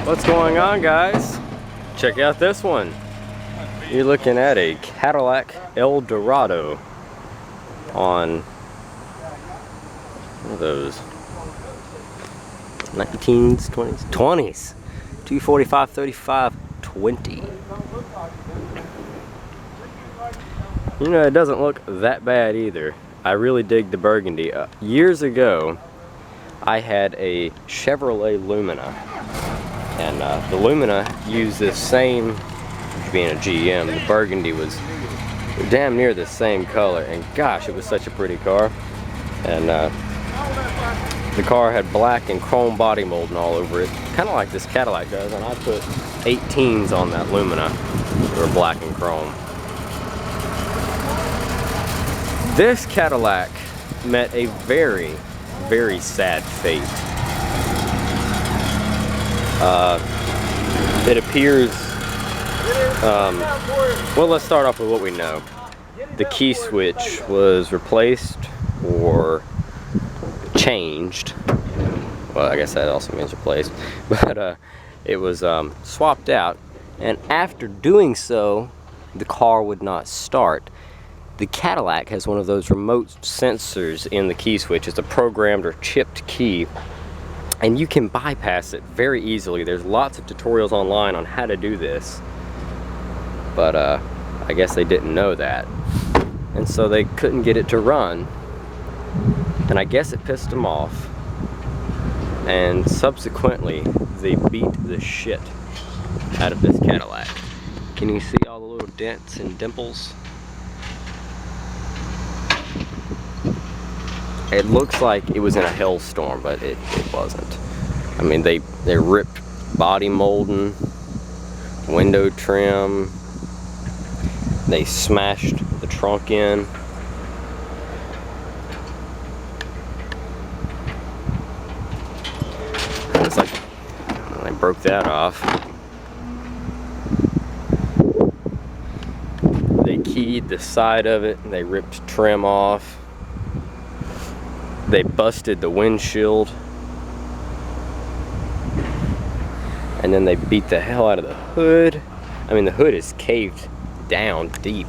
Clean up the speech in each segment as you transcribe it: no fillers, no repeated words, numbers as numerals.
What's going on, guys? Check out this one. You're looking at a Cadillac Eldorado on one of those 19s, 20s, 245, 35, 20. You know, it doesn't look that bad either. I really dig the burgundy. Years ago, I had a Chevrolet Lumina. And the Lumina used this same, being a GM, the burgundy was damn near the same color, and gosh, it was such a pretty car. And the car had black and chrome body molding all over it, kind of like this Cadillac does, and I put 18s on that Lumina. They were black and chrome. This Cadillac met a very, very sad fate. It appears, well, let's start off with what we know. The key switch was replaced or changed. Well, I guess that also means replaced. But it was swapped out, and after doing so, the car would not start. The Cadillac has one of those remote sensors in the key switch. It's a programmed or chipped key, and you can bypass it very easily. There's lots of tutorials online on how to do this, but I guess they didn't know that, and so they couldn't get it to run, and I guess it pissed them off, and subsequently they beat the shit out of this Cadillac. Can you see all the little dents and dimples? It looks like it was in a hailstorm, but it wasn't. I mean, they ripped body molding, window trim, they smashed the trunk in. It's like they broke that off. They keyed the side of it, and they ripped trim off. They busted the windshield, and then they beat the hell out of the hood. I mean, the hood is caved down deep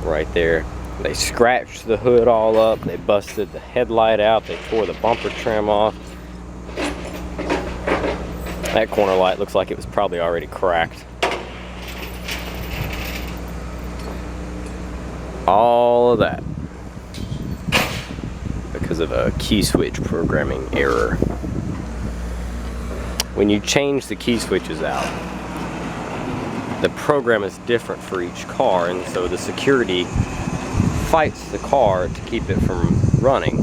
right there. They scratched the hood all up. They busted the headlight out. They tore the bumper trim off. That corner light looks like it was probably already cracked. All of that because of a key switch programming error. When you change the key switches out, the program is different for each car, and so the security fights the car to keep it from running.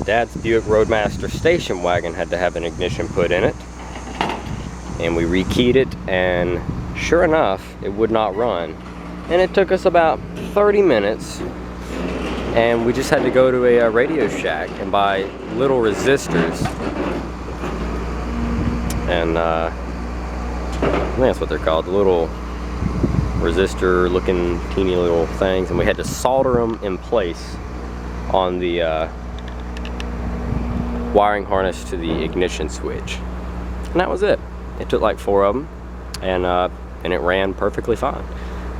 Dad's Buick Roadmaster station wagon had to have an ignition put in it, and we rekeyed it, and sure enough, it would not run. And it took us about 30 minutes, and we just had to go to a Radio Shack and buy little resistors, and I think that's what they're called, the little resistor looking teeny little things, and we had to solder them in place on the wiring harness to the ignition switch, and that was it. It took like 4 of them, and it ran perfectly fine.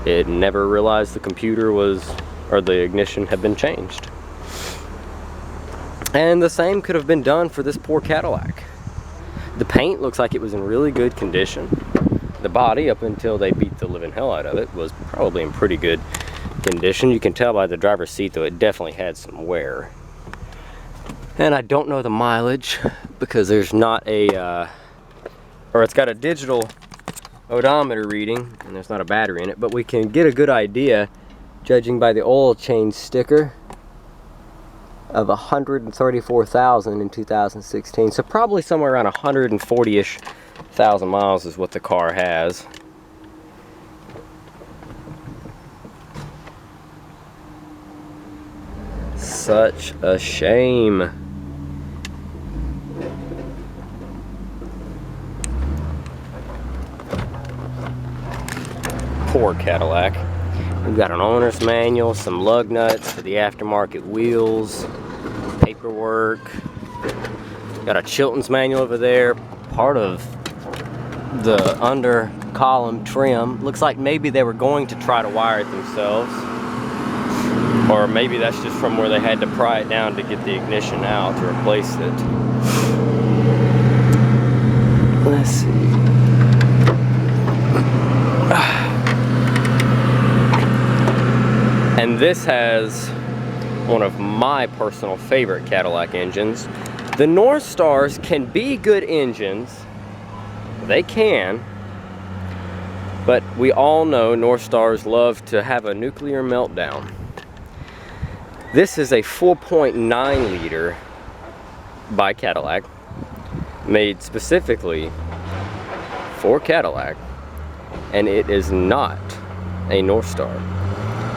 It never realized the computer was, or the ignition had been changed. And the same could have been done for this poor Cadillac. The paint looks like it was in really good condition. The body, up until they beat the living hell out of it, was probably in pretty good condition. You can tell by the driver's seat, though, it definitely had some wear. And I don't know the mileage because there's not a, or it's got a digital odometer reading, and there's not a battery in it, but we can get a good idea judging by the oil change sticker of 134,000 in 2016. So probably somewhere around 140-ish thousand miles is what the car has. Such a shame. Poor Cadillac. We've got an owner's manual, some lug nuts for the aftermarket wheels, paperwork. Got a Chilton's manual over there, part of the under column trim. Looks like maybe they were going to try to wire it themselves, or maybe that's just from where they had to pry it down to get the ignition out to replace it. Let's see. And this has one of my personal favorite Cadillac engines. The North Stars can be good engines. They can. But we all know North Stars love to have a nuclear meltdown. This is a 4.9 liter by Cadillac, made specifically for Cadillac, and it is not a North Star.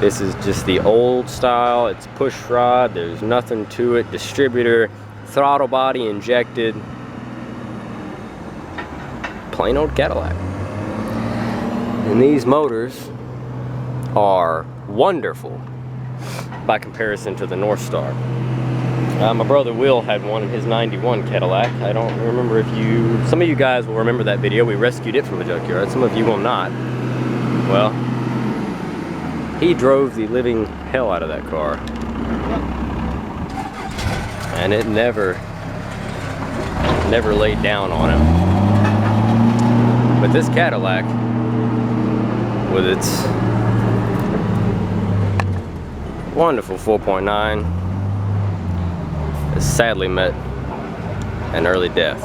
This is just the old style. It's push rod, there's nothing to it, distributor, throttle body injected, plain old Cadillac. And these motors are wonderful by comparison to the North Star. My brother Will had one in his 91 Cadillac. I don't remember if some of you guys will remember that video. We rescued it from a junkyard. Some of you will not. Well, he drove the living hell out of that car. And it never laid down on him. But this Cadillac, with its wonderful 4.9, has sadly met an early death.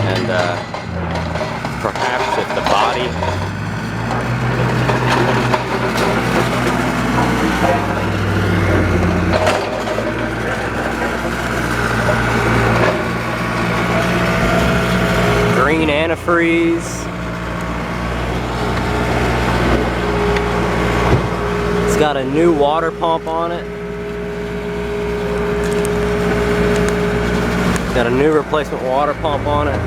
And perhaps if the body green antifreeze, it's got a new water pump on it. Got a new replacement water pump on it.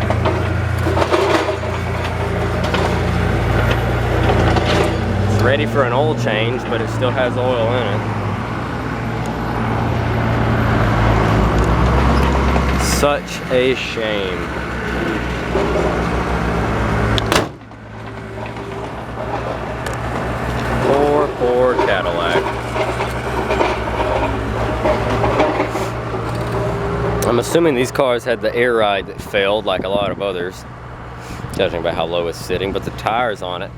It's ready for an oil change, but it still has oil in it. Such a shame. Poor Cadillac. I'm assuming these cars had the air ride that failed like a lot of others, judging by how low it's sitting, but the tires on it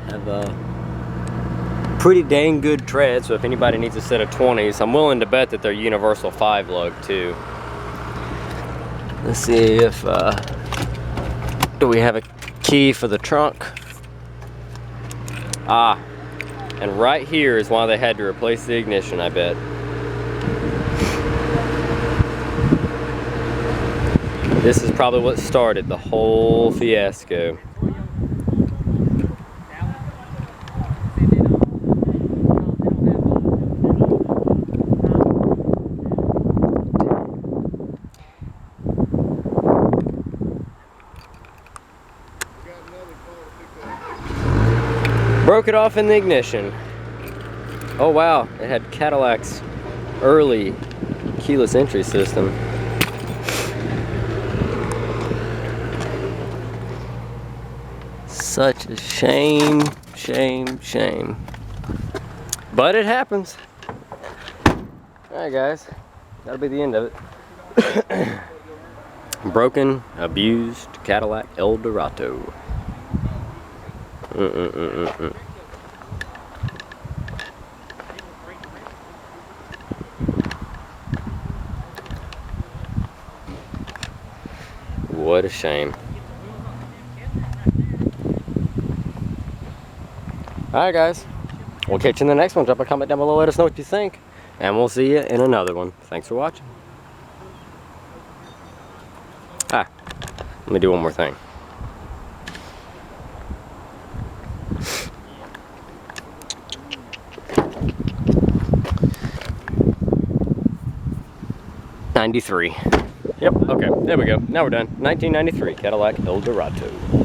have a pretty dang good tread, so if anybody needs a set of 20s, I'm willing to bet that they're universal 5 lug too. Let's see if, do we have a key for the trunk? Ah, and right here is why they had to replace the ignition, I bet. This is probably what started the whole fiasco. Broke it off in the ignition. Oh wow, it had Cadillac's early keyless entry system. Such a shame, shame, shame. But it happens. Alright guys, that'll be the end of it. Broken, abused Cadillac Eldorado. What a shame. Alright guys, we'll catch you in the next one. Drop a comment down below, let us know what you think, and we'll see you in another one. Thanks for watching. Let me do one more thing. '93. Yep, okay, there we go. Now we're done. 1993 Cadillac Eldorado.